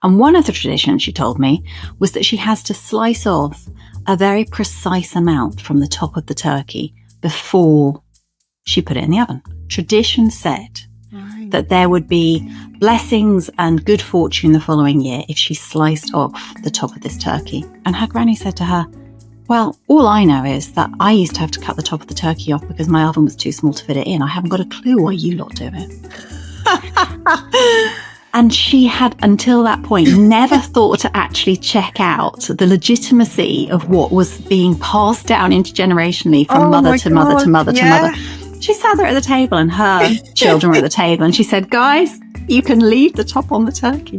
And one of the traditions, she told me, was that she has to slice off a very precise amount from the top of the turkey before she put it in the oven. Tradition said that there would be blessings and good fortune the following year if she sliced off the top of this turkey. And her granny said to her, well, all I know is that I used to have to cut the top of the turkey off because my oven was too small to fit it in. I haven't got a clue why you lot do it. And she had, until that point, never thought to actually check out the legitimacy of what was being passed down intergenerationally from mother to mother to mother to mother. She sat there at the table and her children were at the table and she said, guys, you can leave the top on the turkey.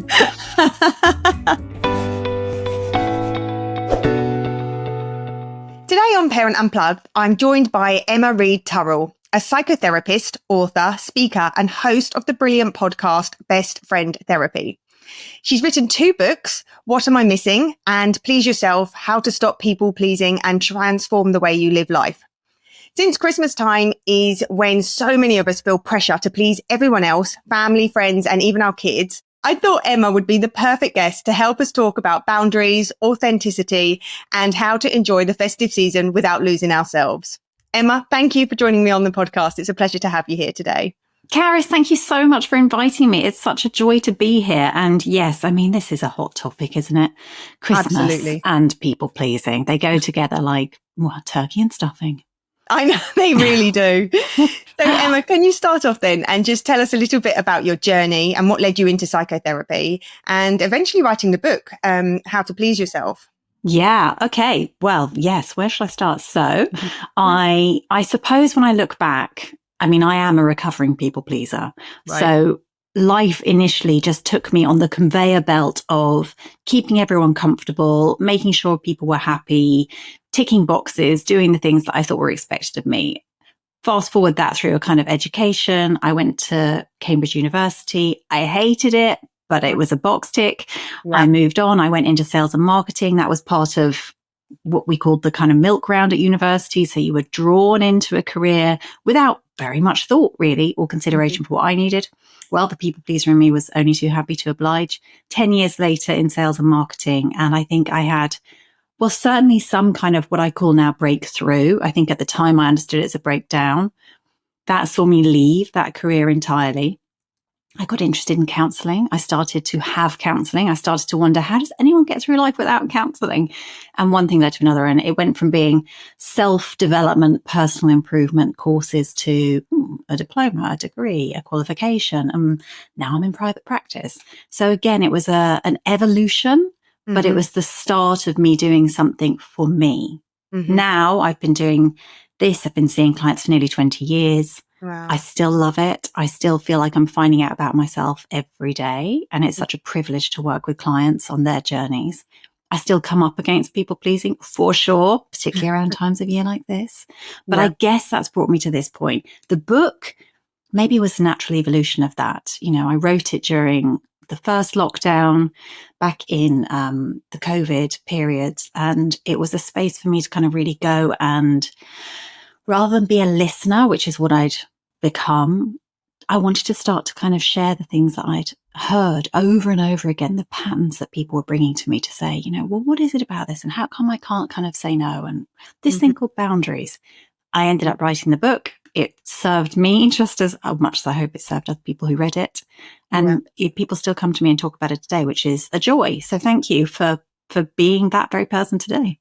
Today on Parent Unplugged, I'm joined by Emma Reed-Turrell, a psychotherapist, author, speaker, and host of the brilliant podcast, Best Friend Therapy. She's written 2 books, What Am I Missing? And Please Yourself, How to Stop People Pleasing and Transform the Way You Live Life. Since Christmas time is when so many of us feel pressure to please everyone else, family, friends, and even our kids, I thought Emma would be the perfect guest to help us talk about boundaries, authenticity, and how to enjoy the festive season without losing ourselves. Emma, thank you for joining me on the podcast. It's a pleasure to have you here today. Caris, thank you so much for inviting me. It's such a joy to be here. And yes, I mean, this is a hot topic, isn't it? Christmas Absolutely. And people pleasing. They go together like turkey and stuffing. I know, they really do. So Emma, can you start off then and just tell us a little bit about your journey and what led you into psychotherapy and eventually writing the book, How to Please Yourself? Yeah. Okay. Well, yes. Where shall I start? So I suppose when I look back, I mean, I am a recovering people pleaser. Right. So life initially just took me on the conveyor belt of keeping everyone comfortable, making sure people were happy, ticking boxes, doing the things that I thought were expected of me. Fast forward that through a kind of education. I went to Cambridge University. I hated it, but it was a box tick. Yeah. I moved on. I went into sales and marketing. That was part of what we called the kind of milk round at university. So you were drawn into a career without very much thought, really, or consideration for what I needed. Well, the people pleaser in me was only too happy to oblige. 10 years later in sales and marketing, and I think I had, well, certainly some kind of what I call now breakthrough. I think at the time I understood it as a breakdown. That saw me leave that career entirely. I got interested in counselling. I started to have counselling. I started to wonder, how does anyone get through life without counselling? And one thing led to another. And it went from being self-development, personal improvement courses to a diploma, a degree, a qualification. And now I'm in private practice. So again, it was an evolution, but it was the start of me doing something for me. Now I've been doing this. I've been seeing clients for nearly 20 years. Wow. I still love it. I still feel like I'm finding out about myself every day. And it's such a privilege to work with clients on their journeys. I still come up against people pleasing for sure, particularly around times of year like this. But I guess that's brought me to this point. The book maybe was the natural evolution of that. You know, I wrote it during the first lockdown back in the COVID period. And it was a space for me to kind of really go and rather than be a listener, which is what I'd become, I wanted to start to kind of share the things that I'd heard over and over again, the patterns that people were bringing to me to say, you know, well, what is it about this? And how come I can't kind of say no? And this thing called boundaries. I ended up writing the book. It served me just as much as I hope it served other people who read it. And people still come to me and talk about it today, which is a joy. So thank you for being that very person today.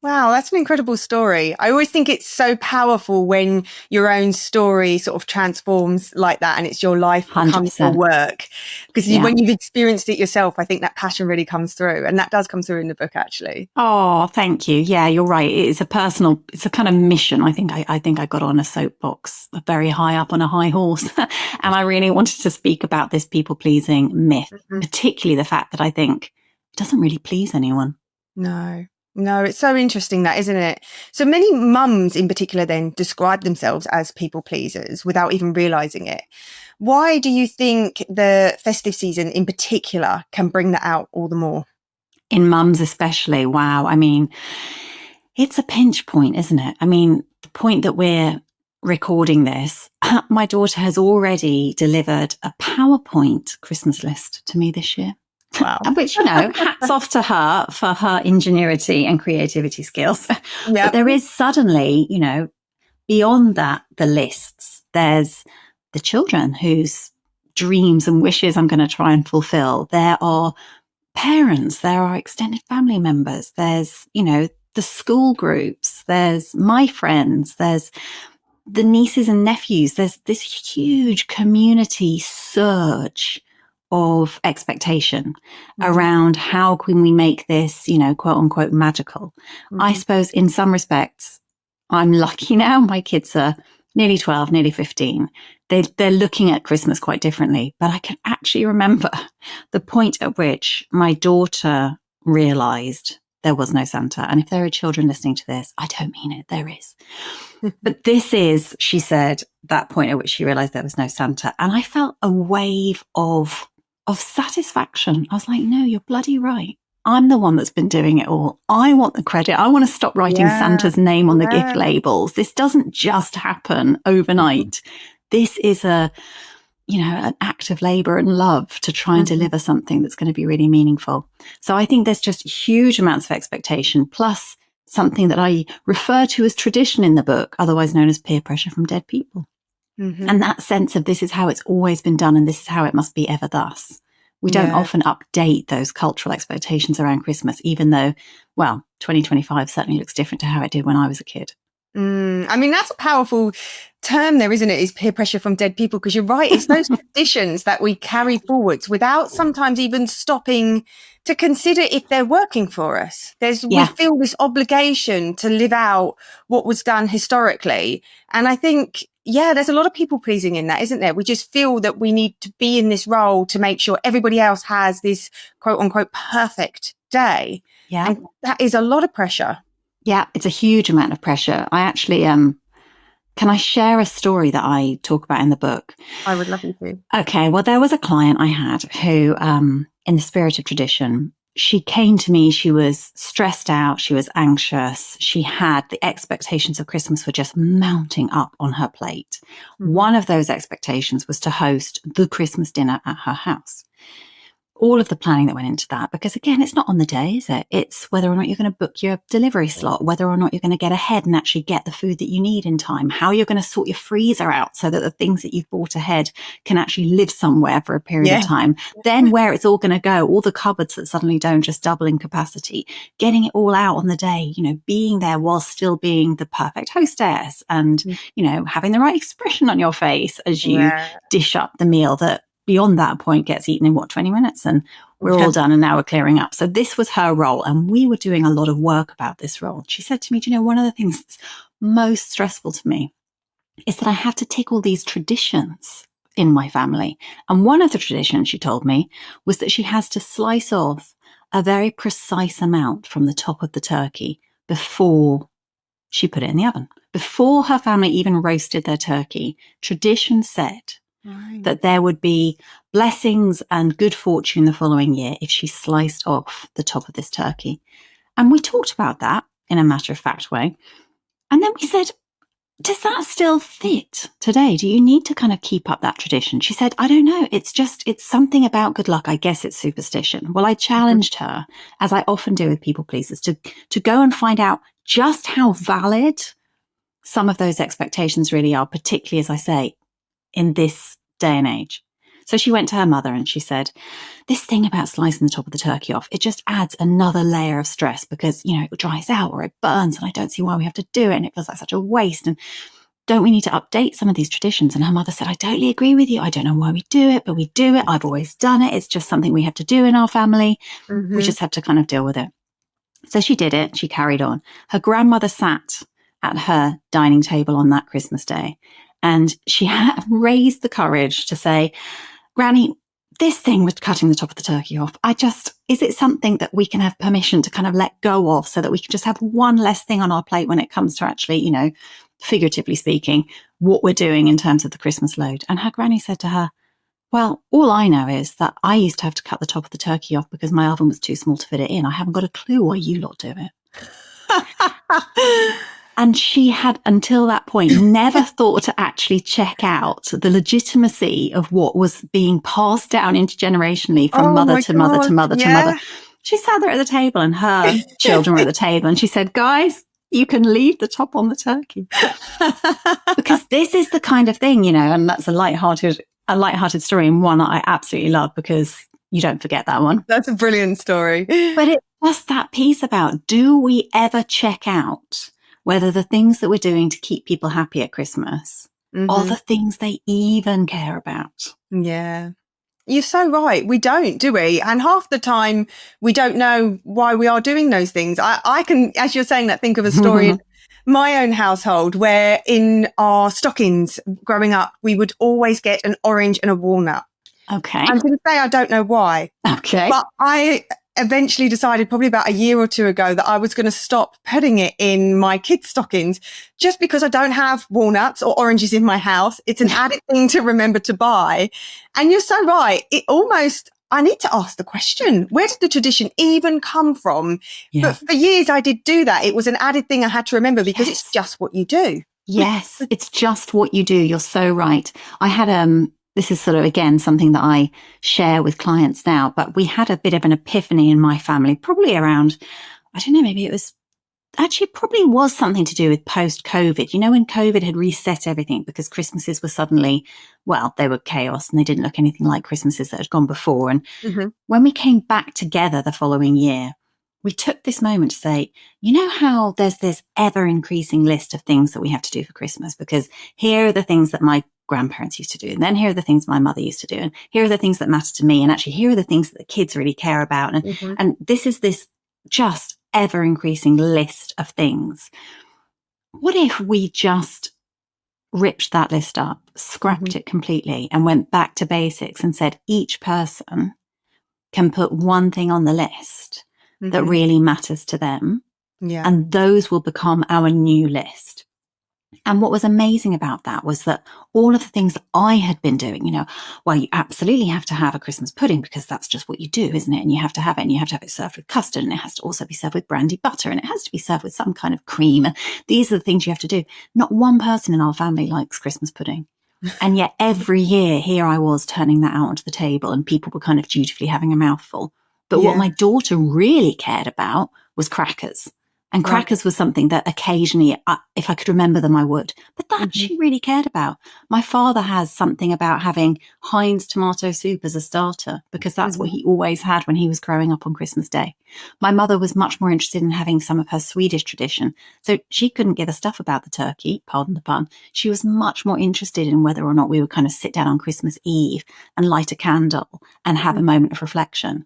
Wow, that's an incredible story. I always think it's so powerful when your own story sort of transforms like that and it's your life becomes your work. Because when you've experienced it yourself, I think that passion really comes through. And that does come through in the book, actually. Oh, thank you. Yeah, you're right. It's a kind of mission. I think I got on a soapbox very high up on a high horse. And I really wanted to speak about this people-pleasing myth, particularly the fact that I think it doesn't really please anyone. No, it's so interesting that, isn't it? So many mums in particular then describe themselves as people pleasers without even realizing it. Why do you think the festive season in particular can bring that out all the more? In mums especially. Wow. I mean, it's a pinch point, isn't it? I mean, the point that we're recording this, my daughter has already delivered a PowerPoint Christmas list to me this year. Wow. Which, hats off to her for her ingenuity and creativity skills. But Yeah. there is suddenly, beyond that, the lists, there's the children whose dreams and wishes I'm going to try and fulfill. There are parents, there are extended family members, there's, the school groups, there's my friends, there's the nieces and nephews. There's this huge community surge of expectation around how can we make this, quote unquote, magical. I suppose in some respects, I'm lucky now. My kids are nearly 12, nearly 15. They're looking at Christmas quite differently. But I can actually remember the point at which my daughter realized there was no Santa. And if there are children listening to this, I don't mean it. There is. But this is, she said, that point at which she realized there was no Santa. And I felt a wave of satisfaction. I was like, no, you're bloody right. I'm the one that's been doing it all. I want the credit. I want to stop writing Santa's name on the gift labels. This doesn't just happen overnight. This is an act of labor and love to try and deliver something that's going to be really meaningful. So I think there's just huge amounts of expectation, plus something that I refer to as tradition in the book, otherwise known as peer pressure from dead people. And that sense of this is how it's always been done and this is how it must be ever thus. We don't often update those cultural expectations around Christmas, even though, 2025 certainly looks different to how it did when I was a kid. I mean, that's a powerful term there, isn't it? Is peer pressure from dead people? Because you're right. It's those traditions that we carry forwards without sometimes even stopping to consider if they're working for us. We feel this obligation to live out what was done historically. And I think, there's a lot of people pleasing in that, isn't there? We just feel that we need to be in this role to make sure everybody else has this quote unquote perfect day. Yeah. And that is a lot of pressure. Yeah, it's a huge amount of pressure. I actually, can I share a story that I talk about in the book? I would love you to. Okay, well, there was a client I had who, in the spirit of tradition, she came to me, she was stressed out, she was anxious, she had the expectations of Christmas were just mounting up on her plate. One of those expectations was to host the Christmas dinner at her house. All of the planning that went into that, because again, it's not on the day, is it? It's whether or not you're going to book your delivery slot, whether or not you're going to get ahead and actually get the food that you need in time, how you're going to sort your freezer out so that the things that you've bought ahead can actually live somewhere for a period of time. Then where it's all going to go, all the cupboards that suddenly don't just double in capacity, getting it all out on the day, being there while still being the perfect hostess and, having the right expression on your face as you dish up the meal that beyond that point gets eaten in 20 minutes and we're all done and now we're clearing up. So this was her role and we were doing a lot of work about this role. She said to me, one of the things that's most stressful to me is that I have to take all these traditions in my family. And one of the traditions, she told me, was that she has to slice off a very precise amount from the top of the turkey before she put it in the oven. Before her family even roasted their turkey, tradition said that there would be blessings and good fortune the following year if she sliced off the top of this turkey. And we talked about that in a matter-of-fact way. And then we said, does that still fit today? Do you need to kind of keep up that tradition? She said, I don't know. It's something about good luck. I guess it's superstition. Well, I challenged her, as I often do with people pleasers, to go and find out just how valid some of those expectations really are, particularly, as I say, in this day and age. So she went to her mother and she said, this thing about slicing the top of the turkey off, it just adds another layer of stress because, it dries out or it burns and I don't see why we have to do it and it feels like such a waste. And don't we need to update some of these traditions? And her mother said, I totally agree with you. I don't know why we do it, but we do it. I've always done it. It's just something we have to do in our family. We just have to kind of deal with it. So she did it. She carried on. Her grandmother sat at her dining table on that Christmas day. And she had raised the courage to say, Granny, this thing with cutting the top of the turkey off, is it something that we can have permission to kind of let go of so that we can just have one less thing on our plate when it comes to actually, figuratively speaking, what we're doing in terms of the Christmas load? And her granny said to her, well, all I know is that I used to have to cut the top of the turkey off because my oven was too small to fit it in. I haven't got a clue why you lot do it. And she had, until that point, never thought to actually check out the legitimacy of what was being passed down intergenerationally from mother to mother to mother to mother. She sat there at the table and her children were at the table and she said, guys, you can leave the top on the turkey. Because this is the kind of thing, you know, and that's a lighthearted story, and one that I absolutely love because you don't forget that one. That's a brilliant story. But it's just that piece about, do we ever check out whether the things that we're doing to keep people happy at Christmas are the things they even care about? Yeah. You're so right. We don't, do we? And half the time we don't know why we are doing those things. I can, as you're saying that, think of a story in my own household where in our stockings growing up, we would always get an orange and a walnut. Okay. I'm going to say I don't know why. Okay. But I eventually decided probably about a year or two ago that I was going to stop putting it in my kids' stockings just because I don't have walnuts or oranges in my house. It's an added thing to remember to buy. And you're so right. I need to ask the question, where did the tradition even come from? Yeah. But for years I did do that. It was an added thing I had to remember because it's just what you do. Yes, it's just what you do. You're so right. I had this is sort of, again, something that I share with clients now, but we had a bit of an epiphany in my family, probably around, I don't know, maybe it was, actually probably was something to do with post-COVID. You know, when COVID had reset everything because Christmases were suddenly, well, they were chaos and they didn't look anything like Christmases that had gone before. And when we came back together the following year, we took this moment to say, you know how there's this ever increasing list of things that we have to do for Christmas, because here are the things that my grandparents used to do. And then here are the things my mother used to do. And here are the things that matter to me. And actually, here are the things that the kids really care about. And this is this just ever increasing list of things. What if we just ripped that list up, scrapped it completely, and went back to basics and said each person can put one thing on the list that really matters to them. Yeah. And those will become our new list. And what was amazing about that was that all of the things that I had been doing, you know, well, you absolutely have to have a Christmas pudding because that's just what you do, isn't it? And you have to have it, and you have to have it served with custard, and it has to also be served with brandy butter, and it has to be served with some kind of cream. And these are the things you have to do. Not one person in our family likes Christmas pudding. And yet every year here I was turning that out onto the table and people were kind of dutifully having a mouthful. But what my daughter really cared about was crackers. And crackers was something that occasionally, if I could remember them, I would. But that she really cared about. My father has something about having Heinz tomato soup as a starter because that's what he always had when he was growing up on Christmas Day. My mother was much more interested in having some of her Swedish tradition. So she couldn't give a stuff about the turkey, pardon the pun. She was much more interested in whether or not we would kind of sit down on Christmas Eve and light a candle and have a moment of reflection.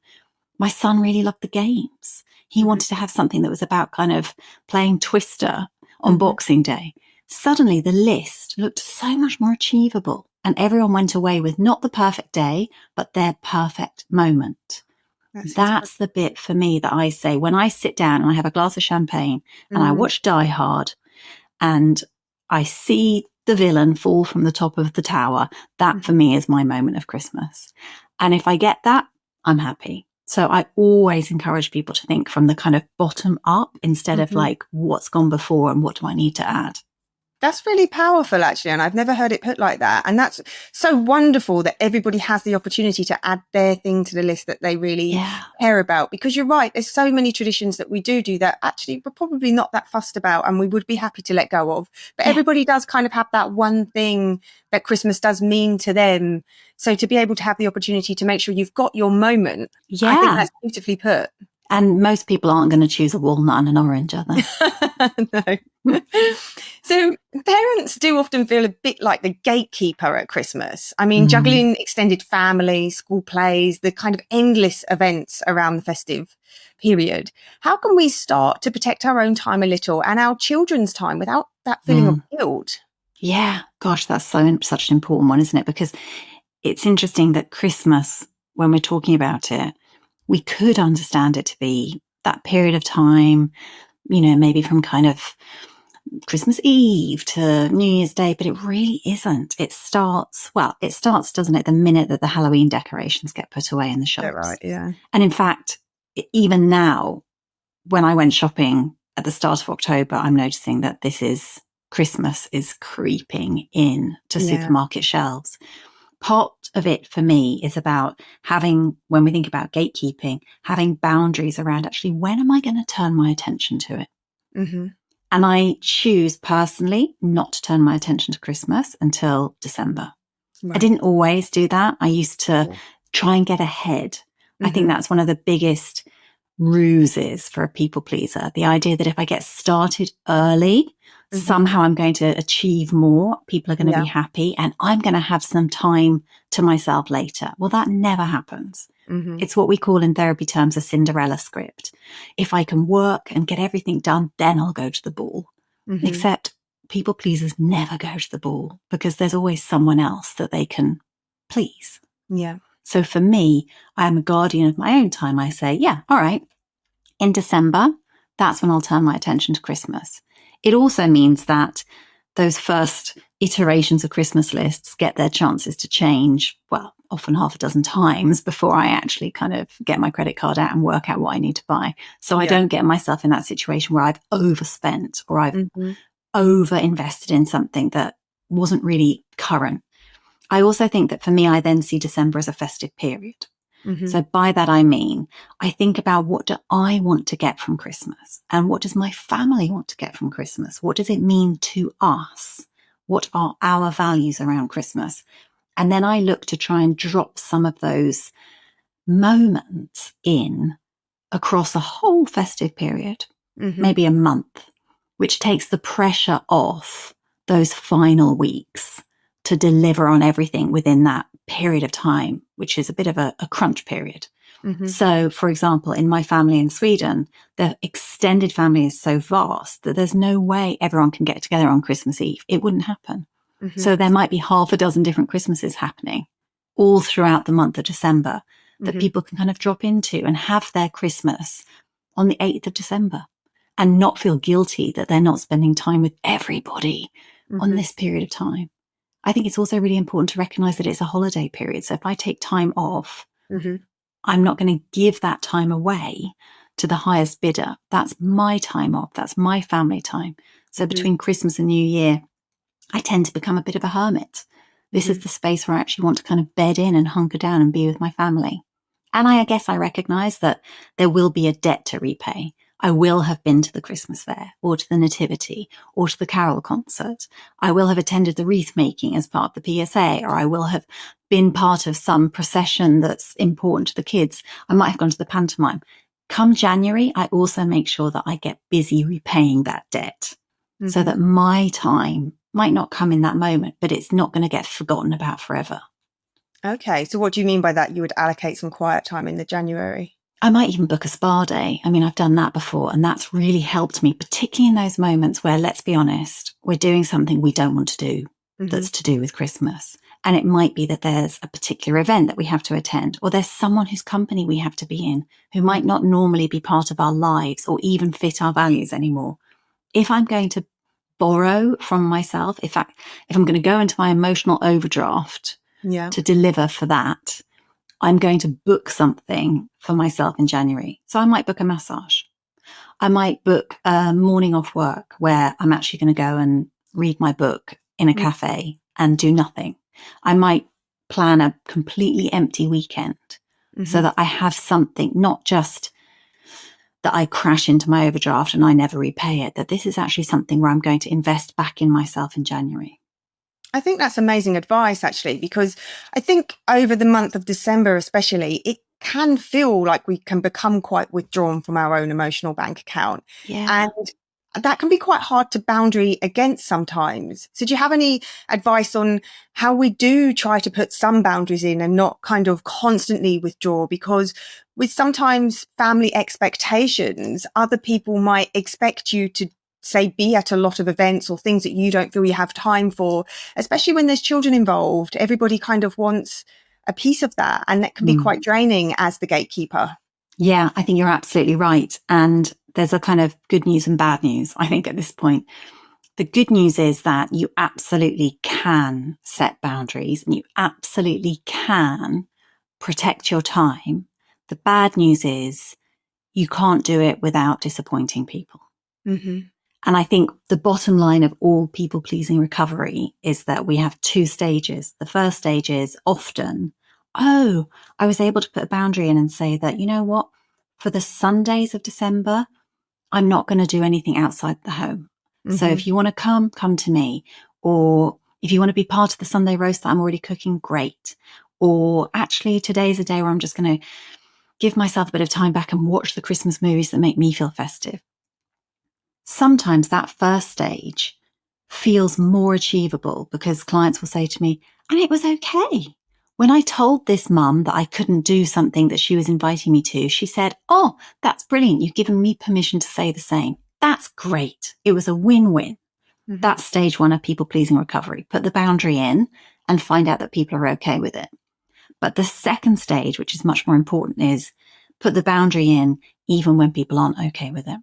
My son really loved the games. He wanted to have something that was about kind of playing Twister on Boxing Day. Suddenly the list looked so much more achievable and everyone went away with not the perfect day, but their perfect moment. That's the bit for me that I say when I sit down and I have a glass of champagne and I watch Die Hard and I see the villain fall from the top of the tower, that for me is my moment of Christmas. And if I get that, I'm happy. So I always encourage people to think from the kind of bottom up instead of like what's gone before and what do I need to add. That's really powerful, actually. And I've never heard it put like that. And that's so wonderful that everybody has the opportunity to add their thing to the list that they really care about. Because you're right, there's so many traditions that we do that actually we're probably not that fussed about and we would be happy to let go of. But everybody does kind of have that one thing that Christmas does mean to them. So to be able to have the opportunity to make sure you've got your moment, I think that's beautifully put. And most people aren't going to choose a walnut and an orange, are they? No. So parents do often feel a bit like the gatekeeper at Christmas. I mean, juggling extended family, school plays, the kind of endless events around the festive period. How can we start to protect our own time a little and our children's time without that feeling of guilt? Yeah, gosh, that's such an important one, isn't it? Because it's interesting that Christmas, when we're talking about it, we could understand it to be that period of time, you know, maybe from kind of Christmas Eve to New Year's Day, but it really isn't. It starts, doesn't it, the minute that the Halloween decorations get put away in the shops. Right, yeah. And in fact, even now, when I went shopping at the start of October, I'm noticing that Christmas is creeping in to supermarket shelves. Part of it for me is about when we think about gatekeeping, having boundaries around actually, when am I going to turn my attention to it? Mm-hmm. And I choose personally not to turn my attention to Christmas until December. Right. I didn't always do that. I used to try and get ahead. Mm-hmm. I think that's one of the biggest ruses for a people pleaser. The idea that if I get started early, somehow I'm going to achieve more. People are going to be happy and I'm going to have some time to myself later. Well, that never happens. Mm-hmm. It's what we call in therapy terms a Cinderella script. If I can work and get everything done, then I'll go to the ball. Mm-hmm. Except people pleasers never go to the ball because there's always someone else that they can please. Yeah. So for me, I am a guardian of my own time. I say, all right, in December, that's when I'll turn my attention to Christmas. It also means that those first iterations of Christmas lists get their chances to change, well, often half a dozen times before I actually kind of get my credit card out and work out what I need to buy. So I don't get myself in that situation where I've overspent or I've over-invested in something that wasn't really current. I also think that for me, I then see December as a festive period. Mm-hmm. So by that, I mean, I think about what do I want to get from Christmas and what does my family want to get from Christmas? What does it mean to us? What are our values around Christmas? And then I look to try and drop some of those moments in across a whole festive period, maybe a month, which takes the pressure off those final weeks to deliver on everything within that period of time, which is a bit of a crunch period. Mm-hmm. So, for example, in my family in Sweden, the extended family is so vast that there's no way everyone can get together on Christmas Eve. It wouldn't happen. Mm-hmm. So there might be half a dozen different Christmases happening all throughout the month of December that people can kind of drop into and have their Christmas on the 8th of December and not feel guilty that they're not spending time with everybody on this period of time. I think it's also really important to recognize that it's a holiday period. So if I take time off, I'm not going to give that time away to the highest bidder. That's my time off. That's my family time. So between Christmas and New Year, I tend to become a bit of a hermit. This is the space where I actually want to kind of bed in and hunker down and be with my family. And I guess I recognize that there will be a debt to repay. I will have been to the Christmas fair or to the nativity or to the carol concert. I will have attended the wreath making as part of the PSA, or I will have been part of some procession that's important to the kids. I might have gone to the pantomime. Come January, I also make sure that I get busy repaying that debt so that my time might not come in that moment, but it's not going to get forgotten about forever. Okay. So what do you mean by that? You would allocate some quiet time in the January? I might even book a spa day. I mean, I've done that before, and that's really helped me, particularly in those moments where, let's be honest, we're doing something we don't want to do that's to do with Christmas. And it might be that there's a particular event that we have to attend, or there's someone whose company we have to be in who might not normally be part of our lives or even fit our values anymore. If I'm going to borrow from myself, if I'm going to go into my emotional overdraft to deliver for that, I'm going to book something for myself in January. So I might book a massage. I might book a morning off work where I'm actually going to go and read my book in a cafe and do nothing. I might plan a completely empty weekend so that I have something, not just that I crash into my overdraft and I never repay it, that this is actually something where I'm going to invest back in myself in January. I think that's amazing advice, actually, because I think over the month of December, especially, it can feel like we can become quite withdrawn from our own emotional bank account. Yeah. And that can be quite hard to boundary against sometimes. So do you have any advice on how we do try to put some boundaries in and not kind of constantly withdraw? Because with sometimes family expectations, other people might expect you to say be at a lot of events or things that you don't feel you have time for, especially when there's children involved. Everybody kind of wants a piece of that, and that can be quite draining as the gatekeeper. Yeah, I think you're absolutely right. And there's a kind of good news and bad news, I think, at this point. The good news is that you absolutely can set boundaries and you absolutely can protect your time. The bad news is you can't do it without disappointing people. Mm-hmm. And I think the bottom line of all people-pleasing recovery is that we have 2 stages. The first stage is often, oh, I was able to put a boundary in and say that, you know what, for the Sundays of December, I'm not going to do anything outside the home. Mm-hmm. So if you want to come to me. Or if you want to be part of the Sunday roast that I'm already cooking, great. Or actually, today's a day where I'm just going to give myself a bit of time back and watch the Christmas movies that make me feel festive. Sometimes that first stage feels more achievable because clients will say to me, and it was okay. When I told this mum that I couldn't do something that she was inviting me to, she said, oh, that's brilliant. You've given me permission to say the same. That's great. It was a win-win. Mm-hmm. That's stage 1 of people-pleasing recovery. Put the boundary in and find out that people are okay with it. But the second stage, which is much more important, is put the boundary in even when people aren't okay with it.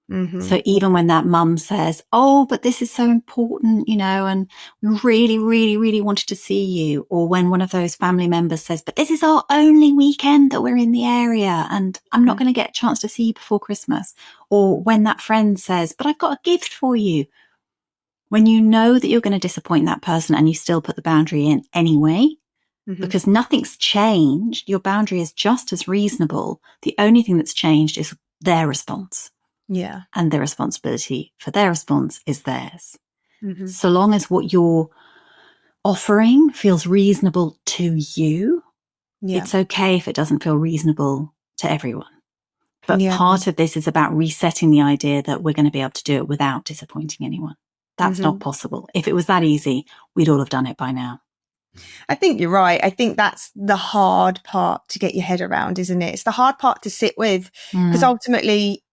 Mm-hmm. So even when that mum says, oh, but this is so important, and we really, really, really wanted to see you. Or when one of those family members says, but this is our only weekend that we're in the area and I'm not going to get a chance to see you before Christmas. Or when that friend says, but I've got a gift for you. When you know that you're going to disappoint that person and you still put the boundary in anyway, because nothing's changed, your boundary is just as reasonable. The only thing that's changed is their response. Yeah. And the responsibility for their response is theirs. Mm-hmm. So long as what you're offering feels reasonable to you, it's okay if it doesn't feel reasonable to everyone. But part of this is about resetting the idea that we're going to be able to do it without disappointing anyone. That's not possible. If it was that easy, we'd all have done it by now. I think you're right. I think that's the hard part to get your head around, isn't it? It's the hard part to sit with because ultimately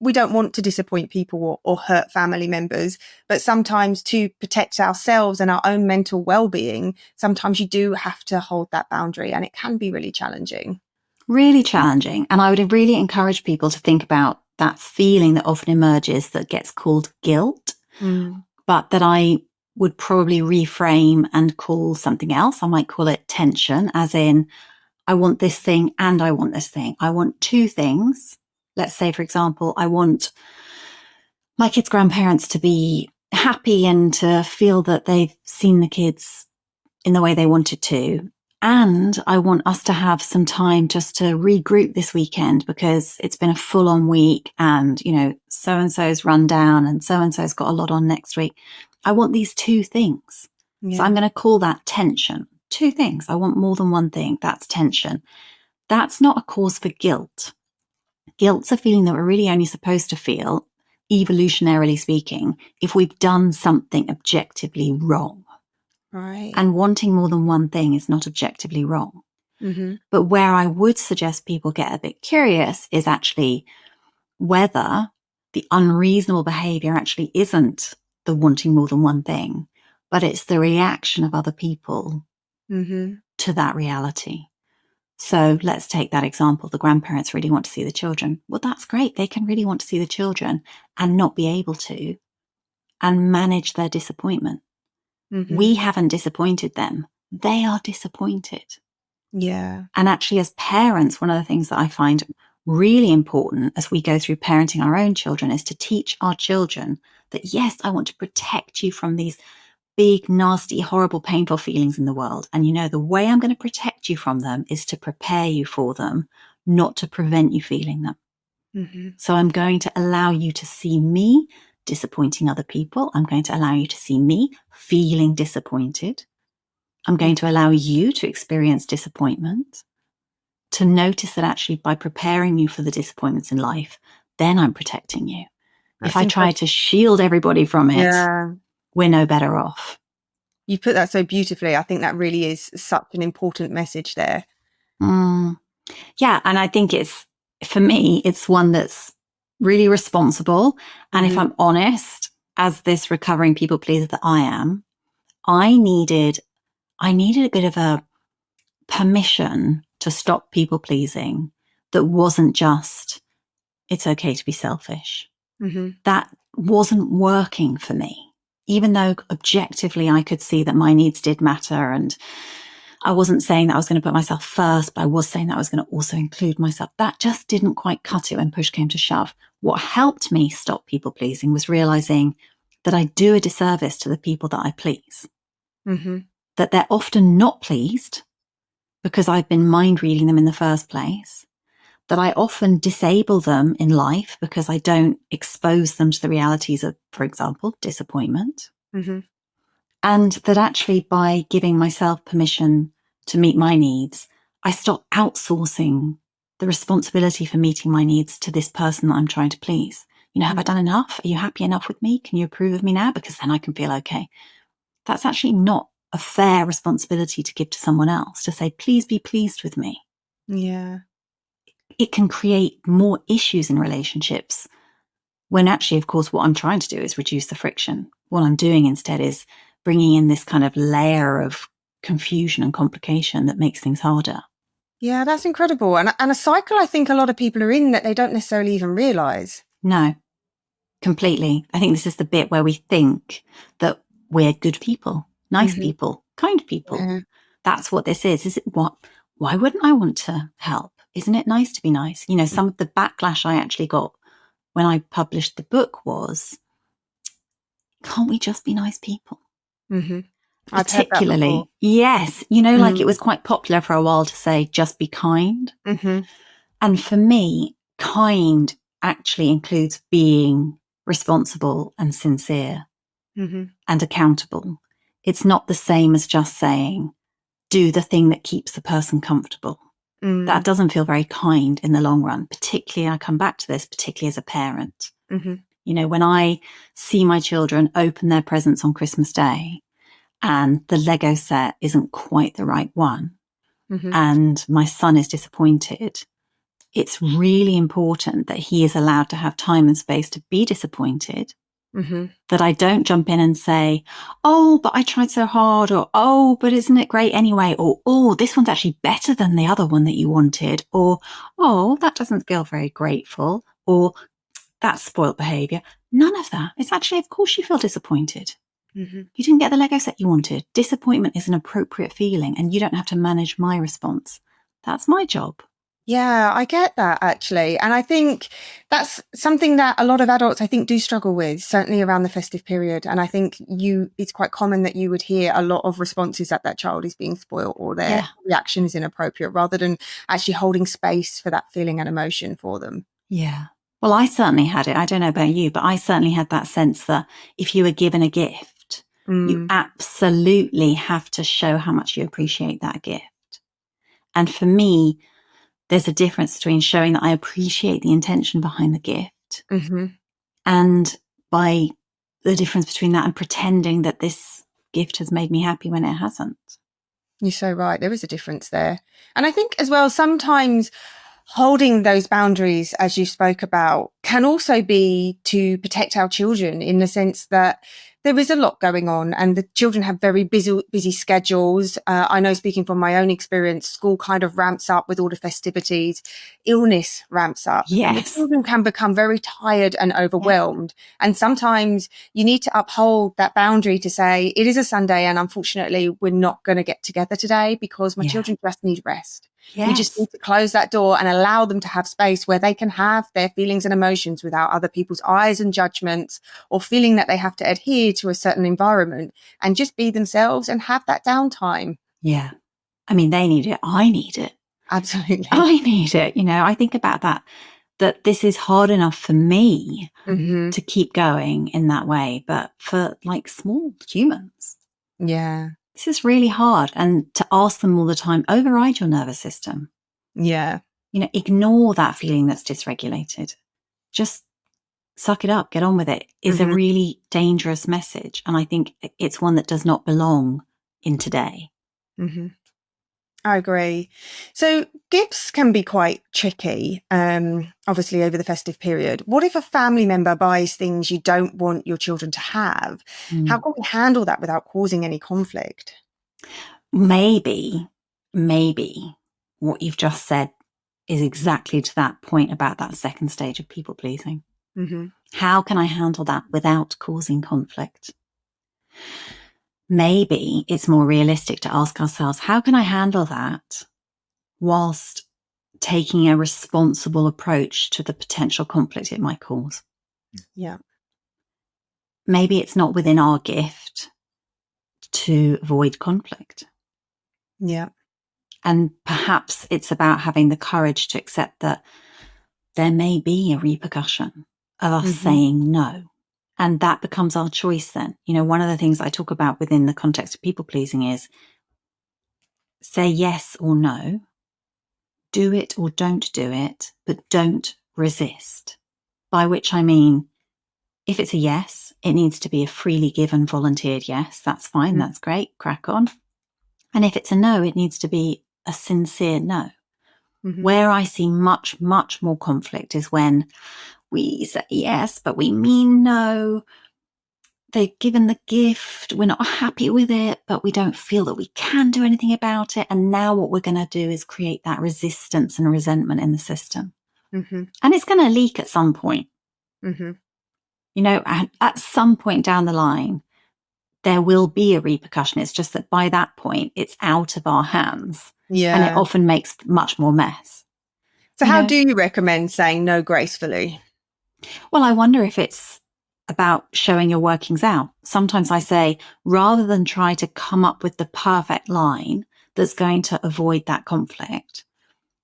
we don't want to disappoint people or hurt family members. But sometimes to protect ourselves and our own mental well-being, sometimes you do have to hold that boundary and it can be really challenging. Really challenging. And I would really encourage people to think about that feeling that often emerges that gets called guilt, but that I would probably reframe and call something else. I might call it tension, as in, I want this thing and I want this thing. I want 2 things. Let's say, for example, I want my kids' grandparents to be happy and to feel that they've seen the kids in the way they wanted to. And I want us to have some time just to regroup this weekend because it's been a full-on week and, so-and-so's run down and so-and-so's got a lot on next week. I want these 2 things. Yeah. So I'm going to call that tension. 2 things. I want more than one thing. That's tension. That's not a cause for guilt. Guilt's a feeling that we're really only supposed to feel, evolutionarily speaking, if we've done something objectively wrong. Right. And wanting more than one thing is not objectively wrong. But where I would suggest people get a bit curious is actually whether the unreasonable behavior actually isn't the wanting more than one thing, but it's the reaction of other people to that reality. So let's take that example. The grandparents really want to see the children. Well, that's great. They can really want to see the children and not be able to and manage their disappointment. We haven't disappointed them. They are disappointed. Yeah. And actually, as parents, one of the things that I find really important as we go through parenting our own children is to teach our children that, yes, I want to protect you from these big, nasty, horrible, painful feelings in the world. And the way I'm going to protect you from them is to prepare you for them, not to prevent you feeling them. So I'm going to allow you to see me disappointing other people. I'm going to allow you to see me feeling disappointed. I'm going to allow you to experience disappointment, to notice that actually by preparing you for the disappointments in life, then I'm protecting you. If I try to shield everybody from it, we're no better off. You put that so beautifully. I think that really is such an important message there. Yeah. And I think for me, it's one that's really responsible. And if I'm honest, as this recovering people pleaser that I am, I needed a bit of a permission to stop people pleasing that wasn't just, it's okay to be selfish. That wasn't working for me, even though objectively I could see that my needs did matter. And I wasn't saying that I was going to put myself first, but I was saying that I was going to also include myself. That just didn't quite cut it when push came to shove. what helped me stop people pleasing was realizing that I do a disservice to the people that I please, that they're often not pleased because I've been mind reading them in the first place, that I often disable them in life because I don't expose them to the realities of, for example, disappointment. And that actually by giving myself permission to meet my needs, I stop outsourcing the responsibility for meeting my needs to this person that I'm trying to please. Have I done enough? Are you happy enough with me? Can you approve of me now? Because then I can feel okay. That's actually not a fair responsibility to give to someone else, to say, please be pleased with me. Yeah. It can create more issues in relationships when actually, of course, what I'm trying to do is reduce the friction. What I'm doing instead is bringing in this kind of layer of confusion and complication that makes things harder. Yeah, that's incredible. And a cycle I think a lot of people are in that they don't necessarily even realise. No, completely. I think this is the bit where we think that we're good people, nice people, kind people. Yeah. That's what this is. Is it what? Why wouldn't I want to help? Isn't it nice to be nice? Some of the backlash I actually got when I published the book was, can't we just be nice people? I've heard that before. Yes. Like it was quite popular for a while to say, just be kind. And for me, kind actually includes being responsible and sincere and accountable. It's not the same as just saying, do the thing that keeps the person comfortable. That doesn't feel very kind in the long run, particularly, I come back to this, particularly as a parent. When I see my children open their presents on Christmas Day and the Lego set isn't quite the right one, and my son is disappointed, it's really important that he is allowed to have time and space to be disappointed, that I don't jump in and say, oh, but I tried so hard, or, oh, but isn't it great anyway? Or, oh, this one's actually better than the other one that you wanted. Or, oh, that doesn't feel very grateful. Or, that's spoiled behavior. None of that. It's actually, of course, you feel disappointed. You didn't get the Lego set you wanted. Disappointment is an appropriate feeling, and you don't have to manage my response. That's my job. Yeah, I get that actually. And I think that's something that a lot of adults, I think, do struggle with, certainly around the festive period. And I think it's quite common that you would hear a lot of responses that child is being spoiled or their reaction is inappropriate, rather than actually holding space for that feeling and emotion for them. Yeah. Well, I certainly had it. I don't know about you, but I certainly had that sense that if you were given a gift, you absolutely have to show how much you appreciate that gift. And for me, there's a difference between showing that I appreciate the intention behind the gift and by the difference between that and pretending that this gift has made me happy when it hasn't. You're so right. There is a difference there. And I think as well, sometimes holding those boundaries, as you spoke about, can also be to protect our children, in the sense that there is a lot going on and the children have very busy schedules. I know, speaking from my own experience, school kind of ramps up with all the festivities, illness ramps up. Yes. And the children can become very tired and overwhelmed. Yeah. And sometimes you need to uphold that boundary to say, it is a Sunday and unfortunately we're not going to get together today because my children just need rest. Yes. We just need to close that door and allow them to have space where they can have their feelings and emotions without other people's eyes and judgments, or feeling that they have to adhere to a certain environment, and just be themselves and have that downtime. Yeah. I mean, they need it. I need it. Absolutely. I need it. I think about that this is hard enough for me to keep going in that way, but for like small humans. Yeah. This is really hard. And to ask them all the time, override your nervous system. Yeah. Ignore that feeling that's dysregulated. Just suck it up, get on with it, is a really dangerous message. And I think it's one that does not belong in today. I agree. So gifts can be quite tricky, obviously, over the festive period. What if a family member buys things you don't want your children to have? How can we handle that without causing any conflict? Maybe what you've just said is exactly to that point about that second stage of people pleasing. How can I handle that without causing conflict? Maybe it's more realistic to ask ourselves, how can I handle that whilst taking a responsible approach to the potential conflict it might cause. Yeah. Maybe it's not within our gift to avoid conflict. Yeah. And perhaps it's about having the courage to accept that there may be a repercussion of us saying no. And that becomes our choice then. You know, one of the things I talk about within the context of people pleasing is say yes or no, do it or don't do it, but don't resist. By which I mean, if it's a yes, it needs to be a freely given, volunteered yes. That's fine. That's great. Crack on. And if it's a no, it needs to be a sincere no. Where I see much, much more conflict is when we say yes, but we mean no. They've given the gift. We're not happy with it, but we don't feel that we can do anything about it. And now what we're going to do is create that resistance and resentment in the system. And it's going to leak at some point. You know, at some point down the line, there will be a repercussion. It's just that by that point, it's out of our hands. Yeah. And it often makes much more mess. So how do you recommend saying no gracefully? Well, I wonder if it's about showing your workings out. Sometimes I say, rather than try to come up with the perfect line that's going to avoid that conflict,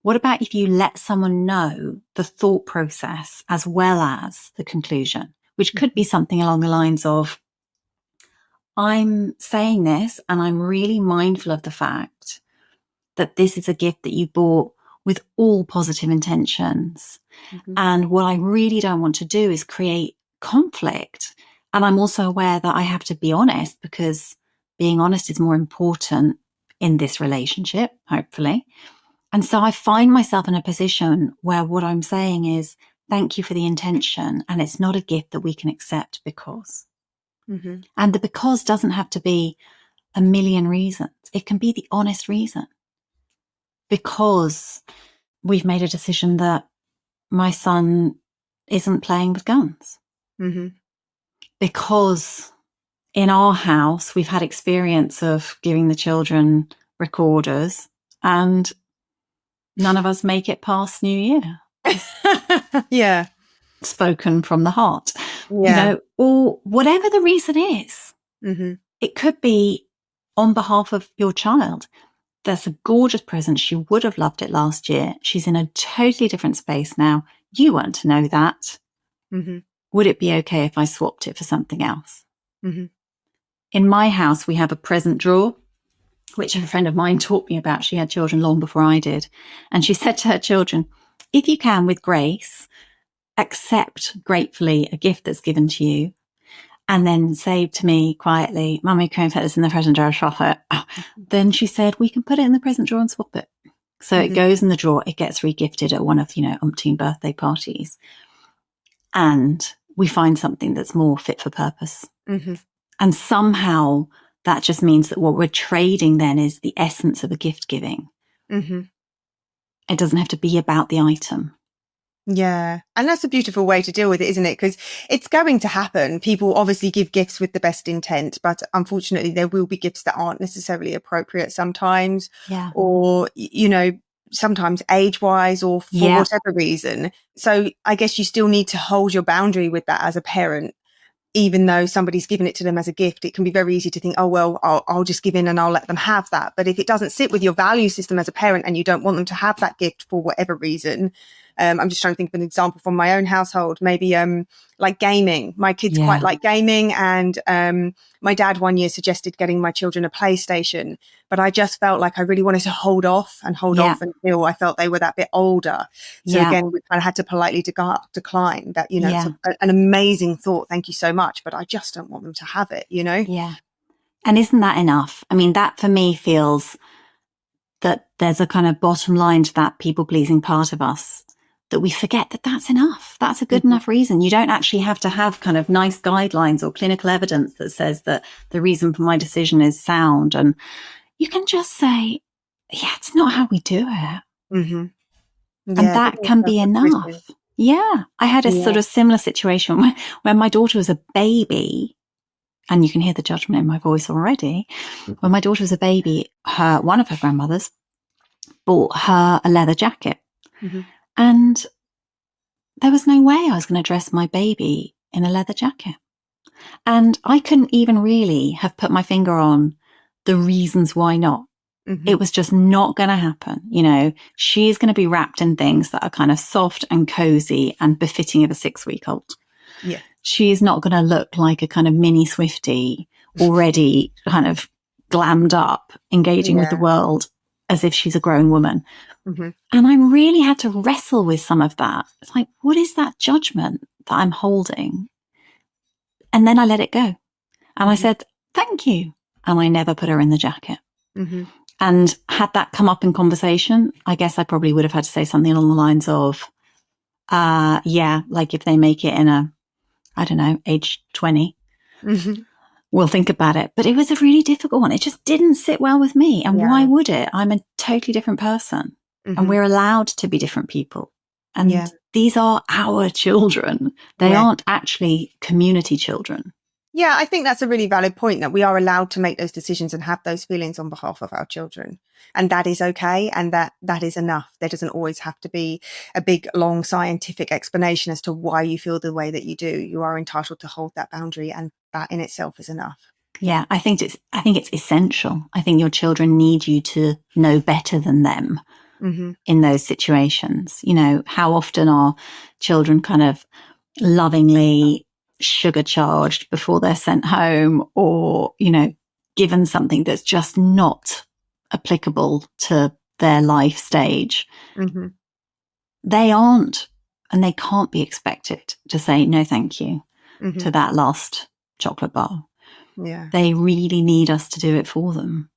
what about if you let someone know the thought process as well as the conclusion, which could be something along the lines of, I'm saying this and I'm really mindful of the fact that this is a gift that you bought with all positive intentions. And what I really don't want to do is create conflict. And I'm also aware that I have to be honest, because being honest is more important in this relationship, hopefully. And so I find myself in a position where what I'm saying is, thank you for the intention. And it's not a gift that we can accept because. And the because doesn't have to be a million reasons. It can be the honest reason. Because we've made a decision that my son isn't playing with guns. Because in our house, we've had experience of giving the children recorders and none of us make it past New Year. Yeah. Spoken from the heart, you know, or whatever the reason is. It could be on behalf of your child. That's a gorgeous present. She would have loved it last year. She's in a totally different space now. You want to know that. Would it be okay if I swapped it for something else? In my house, we have a present drawer, which a friend of mine taught me about. She had children long before I did. And she said to her children, if you can, with grace, accept gratefully a gift that's given to you, and then say to me quietly, Mummy, can I put this in the present drawer, swap it? Then she said, we can put it in the present drawer and swap it. So it goes in the drawer, it gets regifted at one of, you know, umpteen birthday parties. And we find something that's more fit for purpose. And somehow that just means that what we're trading then is the essence of a gift giving. It doesn't have to be about the item. Yeah. And that's a beautiful way to deal with it, isn't it? Because it's going to happen. People obviously give gifts with the best intent, but unfortunately there will be gifts that aren't necessarily appropriate sometimes. Yeah. Or, you know, sometimes age wise or for whatever reason. So I guess you still need to hold your boundary with that as a parent. Even though somebody's given it to them as a gift, it can be very easy to think, oh, well, I'll just give in and I'll let them have that. But if it doesn't sit with your value system as a parent and you don't want them to have that gift for whatever reason, I'm just trying to think of an example from my own household, maybe like gaming. My kids quite like gaming, and my dad one year suggested getting my children a PlayStation, but I just felt like I really wanted to hold off until I felt they were that bit older. So again, we kind of had to politely decline that, you know, it's an amazing thought. Thank you so much. But I just don't want them to have it, you know? Yeah. And isn't that enough? I mean, that for me feels that there's a kind of bottom line to that people pleasing part of us, that we forget that that's enough. That's a good enough reason. You don't actually have to have kind of nice guidelines or clinical evidence that says that the reason for my decision is sound. And you can just say, yeah, it's not how we do it. And that can be enough. Yeah. I had a sort of similar situation when my daughter was a baby, and you can hear the judgment in my voice already. When my daughter was a baby, one of her grandmothers bought her a leather jacket. Mm-hmm. And there was no way I was going to dress my baby in a leather jacket. And I couldn't even really have put my finger on the reasons why not. Mm-hmm. It was just not going to happen. You know, she's going to be wrapped in things that are kind of soft and cozy and befitting of a 6-week-old. Yeah. She's not going to look like a kind of mini Swiftie already kind of glammed up, engaging with the world as if she's a grown woman. Mm-hmm. And I really had to wrestle with some of that. It's like, what is that judgment that I'm holding? And then I let it go. And I said, thank you. And I never put her in the jacket. Mm-hmm. And had that come up in conversation, I guess I probably would have had to say something along the lines of, yeah, like if they make it in a, I don't know, age 20, we'll think about it. But it was a really difficult one. It just didn't sit well with me. And why would it? I'm a totally different person. And we're allowed to be different people. And these are our children. They aren't actually community children. Yeah, I think that's a really valid point, that we are allowed to make those decisions and have those feelings on behalf of our children. And that is okay. And that is enough. There doesn't always have to be a big, long scientific explanation as to why you feel the way that you do. You are entitled to hold that boundary, and that in itself is enough. Yeah, I think it's essential. I think your children need you to know better than them in those situations. You know, how often are children kind of lovingly sugar charged before they're sent home, or, you know, given something that's just not applicable to their life stage. They aren't, and they can't be expected to say no thank you to that last chocolate bar. They really need us to do it for them.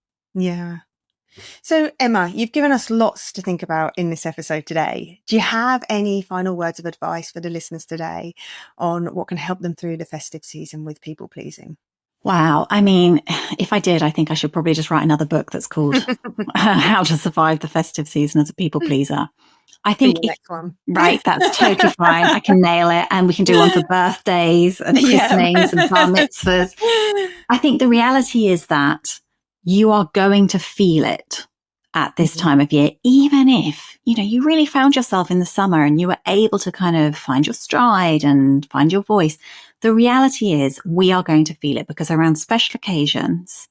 So, Emma, you've given us lots to think about in this episode today. Do you have any final words of advice for the listeners today on what can help them through the festive season with people pleasing? Wow. I mean, if I did, I think I should probably just write another book that's called How to Survive the Festive Season as a People Pleaser. I think, next one. Right, that's totally fine. I can nail it. And we can do one for birthdays and christenings and bar mitzvahs. I think the reality is that you are going to feel it at this time of year, even if, you know, you really found yourself in the summer and you were able to kind of find your stride and find your voice. The reality is we are going to feel it, because around special occasions,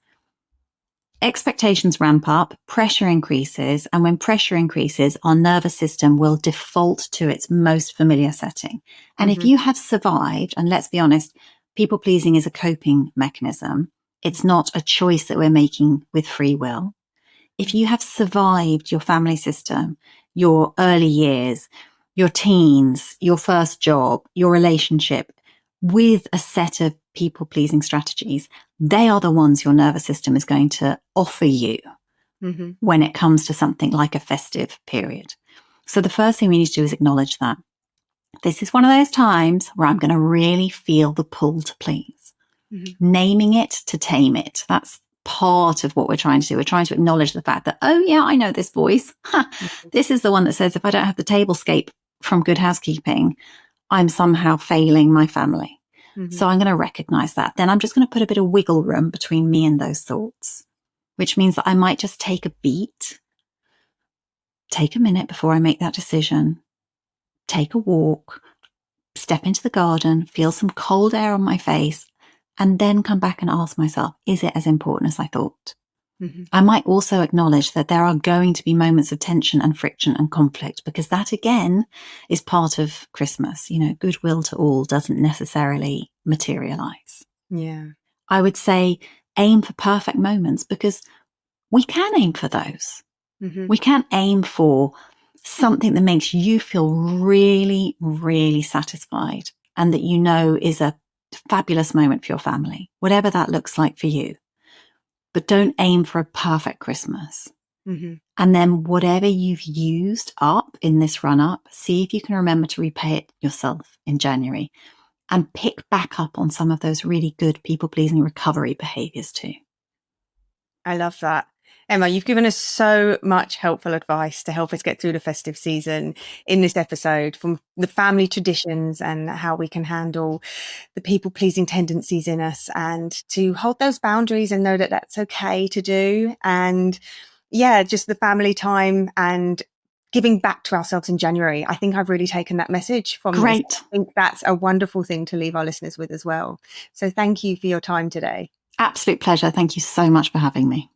expectations ramp up, pressure increases, and when pressure increases, our nervous system will default to its most familiar setting. And if you have survived, and let's be honest, people pleasing is a coping mechanism. It's not a choice that we're making with free will. If you have survived your family system, your early years, your teens, your first job, your relationship with a set of people pleasing strategies, they are the ones your nervous system is going to offer you when it comes to something like a festive period. So the first thing we need to do is acknowledge that this is one of those times where I'm going to really feel the pull to please. Naming it to tame it. That's part of what we're trying to do. We're trying to acknowledge the fact that, oh yeah, I know this voice. This is the one that says if I don't have the tablescape from Good Housekeeping, I'm somehow failing my family. So I'm going to recognize that. Then I'm just going to put a bit of wiggle room between me and those thoughts, which means that I might just take a beat, take a minute before I make that decision, take a walk, step into the garden, feel some cold air on my face, and then come back and ask myself, is it as important as I thought? I might also acknowledge that there are going to be moments of tension and friction and conflict, because that again is part of Christmas. You know, goodwill to all doesn't necessarily materialize. I would say aim for perfect moments, because we can aim for those. We can aim for something that makes you feel really, really satisfied and that you know is a fabulous moment for your family, whatever that looks like for you. But don't aim for a perfect Christmas. And then whatever you've used up in this run up, see if you can remember to repay it yourself in January, and pick back up on some of those really good people pleasing recovery behaviors too. I love that. Emma, you've given us so much helpful advice to help us get through the festive season in this episode, from the family traditions and how we can handle the people-pleasing tendencies in us, and to hold those boundaries and know that that's okay to do. And yeah, just the family time and giving back to ourselves in January. I think I've really taken that message from Great. this. I think that's a wonderful thing to leave our listeners with as well. So thank you for your time today. Absolute pleasure. Thank you so much for having me.